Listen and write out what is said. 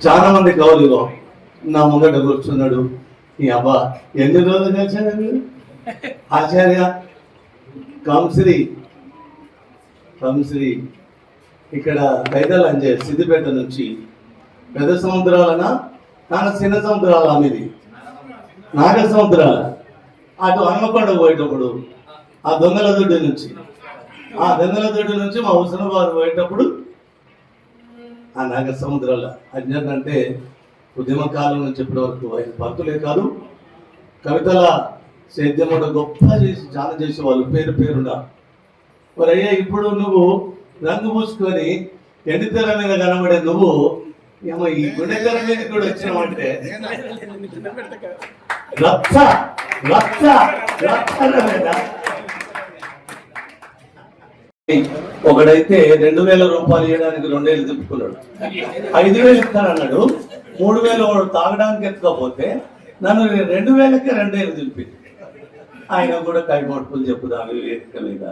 చాలా మంది కవులు నా ముంగట కూర్చున్నాడు. ఈ అబ్బా ఎన్ని రోజులు కలిసాడు మీరు ఆచార్య కంశ్రీ ఇక్కడ కైతల్ అంజే సిద్దిపేట నుంచి పెద్ద సముద్రాలనా చిన్న సముద్రాల అనేది నాగ సముద్రాల అటు హనుమకొండ పోయేటప్పుడు ఆ దొంగల దొడ్డి నుంచి మా హుసన వారు పోయేటప్పుడు ఆ నాగ సముద్రాల అజ్ఞాత అంటే ఉద్యమ కాలం నుంచి ఇప్పటి వరకు ఆయన భక్తులే కాదు కవితల సేద్యం కూడా గొప్ప చేసి చాలా చేసేవాళ్ళు పేరుండా. మరి అయ్యా ఇప్పుడు నువ్వు రంగు పూసుకొని ఎండితెర మీద కనబడే నువ్వు ఏమో ఈ గుండెతెర మీద కూడా వచ్చినావంటే రచ్చ ఒకడైతే 2000 రూపాయలు ఇవ్వడానికి 2000 తిప్పుకున్నాడు. 5000 ఇస్తానన్నాడు. 3000 వాడు తాగడానికి ఎత్తుకపోతే నన్ను 2000కే 2000 తిప్పింది. ఆయన కూడా కైమోటుకులు చెప్పుదాం వేదిక మీద.